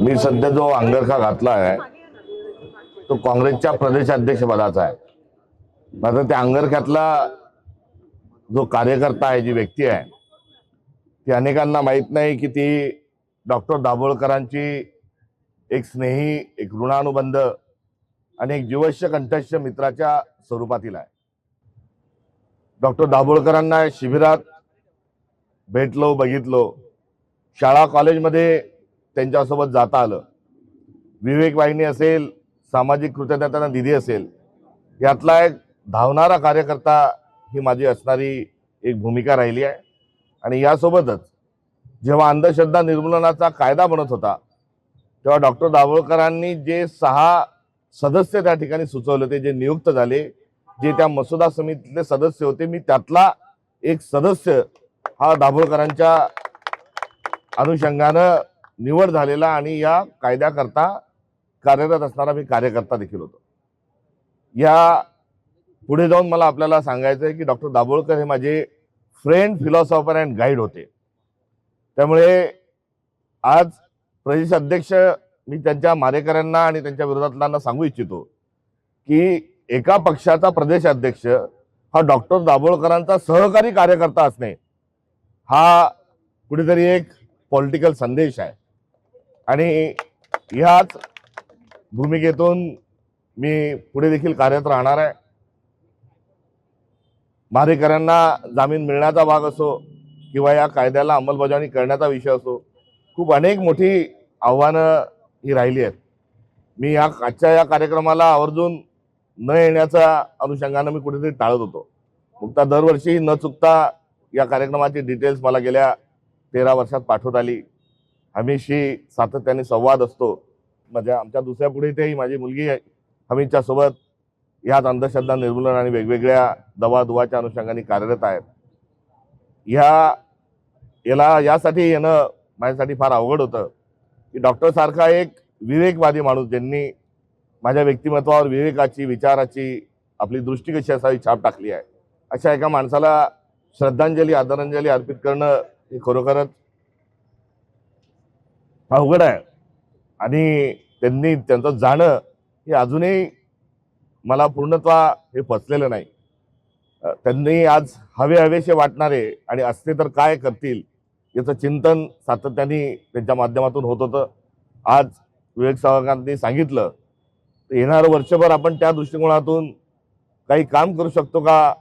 मी सध्या जो अंगरखा घातला आहे तो काँग्रेसच्या प्रदेशाध्यक्षपदाचा आहे। मात्र त्या अंगरख्यातला जो कार्यकर्ता आहे, जी व्यक्ती आहे, ती अनेकांना माहीत नाही की ती डॉक्टर दाभोळकरांची एक स्नेही, एक ऋणानुबंध आणि एक जीवश्य कंठस्थ मित्राच्या स्वरूपातील आहे। डॉक्टर दाभोळकरांना शिबिरात भेटलो, बघितलो, शाळा कॉलेजमध्ये त्यांच्यासोबत जाता आलं। विवेक वाहिनी असेल, सामाजिक कृतज्ञता निधी असेल, यातला एक धावणारा कार्यकर्ता ही माझी असणारी एक भूमिका राहिली आहे। आणि यासोबतच जेव्हा अंधश्रद्धा निर्मूलनाचा कायदा बनत होता तेव्हा डॉक्टर दाभोळकरांनी जे 6 सदस्य त्या ठिकाणी सुचवले होते, जे नियुक्त झाले, जे त्या मसुदा समितीतले सदस्य होते, मी त्यातला एक सदस्य हा दाभोळकरांच्या अनुषंगानं निवड झालेला आणि या कायद्याकरता कार्यरत असणारा मी कार्यकर्ता देखील होतो। या पुढे जाऊन मला आपल्याला सांगायचं आहे की डॉक्टर दाभोळकर हे माझे फ्रेंड, फिलॉसॉफर अँड गाईड होते। त्यामुळे आज प्रदेश अध्यक्ष मी त्यांच्या मारेकऱ्यांना आणि त्यांच्या विरोधातल्यांना सांगू इच्छितो की एका पक्षाचा प्रदेश अध्यक्ष हा डॉक्टर दाभोळकरांचा सहकारी कार्यकर्ता असणे हा कुठेतरी एक पॉलिटिकल संदेश आहे। आणि ह्याच भूमिकेतून मी पुढे देखील कार्यरत राहणार आहे। मारेकऱ्यांना जामीन मिळण्याचा भाग असो किंवा या कायद्याला अंमलबजावणी करण्याचा विषय असो, खूप अनेक मोठी आव्हानं ही राहिली आहेत। मी आजच्या या कार्यक्रमाला आवर्जून न येण्याच्या अनुषंगानं मी कुठेतरी टाळत होतो। मुक्ता दरवर्षी न चुकता या कार्यक्रमाची डिटेल्स मला गेल्या 13 वर्षात पाठवत आली। हमीशी सातत्याने संवाद असतो। आमच्या दुसऱ्या पुढे इथेही माझी मुलगी हमीच्या सोबत याच अंधश्रद्धा निर्मूलन आणि वेगवेगळ्या दवाच्या अनुषंगाने कार्यरत आहेत। यासाठी येणं माझ्यासाठी फार अवघड होतं की डॉक्टर सारखा एक विवेकवादी माणूस, ज्यांनी माझ्या व्यक्तिमत्वावर विवेकाची, विचाराची, आपली दृष्टी कशी असावी छाप टाकली आहे, अशा एका माणसाला श्रद्धांजली, आदरांजली अर्पित करणं हे खरोखरच अवघड आहे। आणि त्यांचं जाणं हे अजूनही मला पूर्णत्वा हे पचलेलं नाही। त्यांनी आज हवेसे वाटणारे आणि असते तर काय करतील याचं चिंतन सातत्याने त्यांच्या माध्यमातून होत होतं। आज विवेक सावकारांनी सांगितलं तर येणारं वर्षभर आपण त्या दृष्टिकोनातून काही काम करू शकतो का,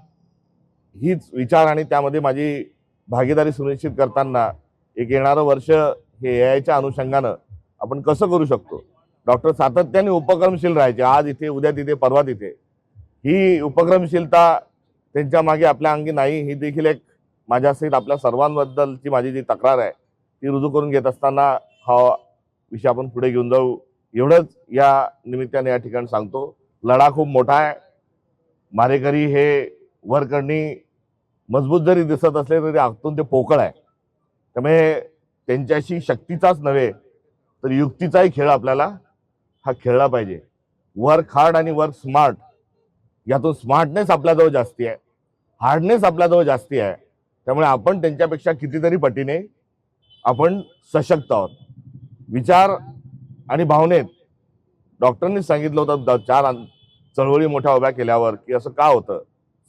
हीच विचार आणि त्यामध्ये माझी भागीदारी सुनिश्चित करताना एक येणारं वर्ष हे याच्या अनुषंगानं आपण कसं करू शकतो। डॉक्टर सातत्याने उपक्रमशील राहायचे, आज इथे, उद्या तिथे, परवा तिथे। ही उपक्रमशीलता त्यांच्या मागे आपल्या अंगी नाही, ही देखील एक माझ्यासहित आपल्या सर्वांबद्दलची माझी जी तक्रार आहे ती रुजू करून घेत असताना हा विषय आपण पुढे घेऊन जाऊ, एवढंच या निमित्ताने या ठिकाणी सांगतो। लढा खूप मोठा आहे। मारेकरी हे वरकरणी मजबूत जरी दिसत असले तरी आतून ते पोकळ आहे। त्यामुळे त्यांच्याशी शक्तीचाच नव्हे तर युक्तीचाही खेळ आपल्याला हा खेळला पाहिजे। वर्क हार्ड आणि वर्क स्मार्ट, यातून स्मार्टनेस आपल्याजवळ जास्ती आहे, हार्डनेस आपल्याजवळ जास्ती आहे। त्यामुळे आपण त्यांच्यापेक्षा कितीतरी पटीने आपण सशक्त आहोत। विचार आणि भावनेत डॉक्टरांनी सांगितलं होतं 4 चळवळी मोठ्या उभ्या केल्यावर की असं का होतं,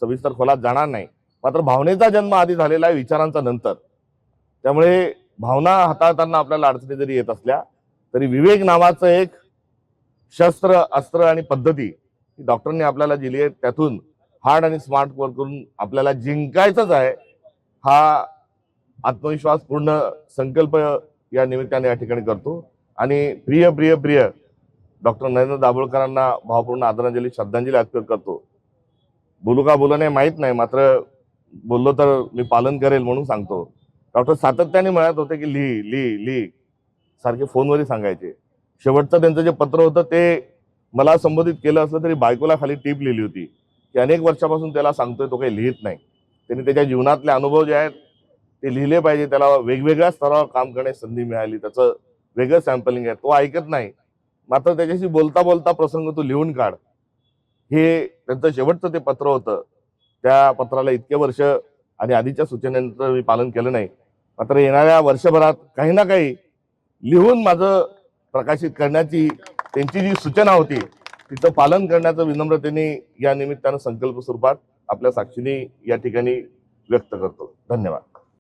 सविस्तर खोलात जाणार नाही। मात्र भावनेचा जन्म आधी झालेला आहे, विचारांचा नंतर। त्यामुळे भावना हाताळताना आपल्याला अडचणी जरी येत असल्या तरी विवेक नावाचं एक शस्त्र, अस्त्र आणि पद्धती डॉक्टरांनी आपल्याला दिली आहे, त्यातून हार्ड आणि स्मार्ट वर्क करून आपल्याला जिंकायचंच आहे, हा आत्मविश्वास पूर्ण संकल्प या निमित्ताने या ठिकाणी करतो। आणि प्रिय प्रिय प्रिय डॉक्टर नरेंद्र दाभोळकरांना भावपूर्ण आदरांजली, श्रद्धांजली अर्पित करतो। बोलू का बोलू नये माहीत नाही, मात्र बोललो तर मी पालन करेल म्हणून सांगतो। डॉक्टर सातत्याने म्हणत होते की ली सारखे फोनवरही सांगायचे। शेवटचं त्यांचं जे पत्र होतं ते मला संबोधित केलं असलं तरी बायकोला खाली टीप लिहिली होती की अनेक वर्षापासून त्याला सांगतोय, तो काही लिहित नाही। त्यांनी त्याच्या जीवनातले अनुभव जे आहेत ते लिहिले पाहिजे, त्याला वेगवेगळ्या स्तरावर काम करण्याची संधी मिळाली, त्याचं वेगळं सॅम्पलिंग आहे, तो ऐकत नाही। मात्र त्याच्याशी बोलता बोलता प्रसंग तू लिहून काढ, हे त्यांचं शेवटचं ते पत्र होतं। त्या पत्राला इतके वर्ष आणि आधीच्या सूचनेनंतर मी पालन केलं नाही, मात्र येणाऱ्या वर्षभरात काही ना काही लिहून माझं प्रकाशित करण्याची त्यांची जी सूचना होती तिचं पालन करण्याचं विनम्रतेने या निमित्तानं संकल्प स्वरूपात आपल्या साक्षीने या ठिकाणी व्यक्त करतो. धन्यवाद.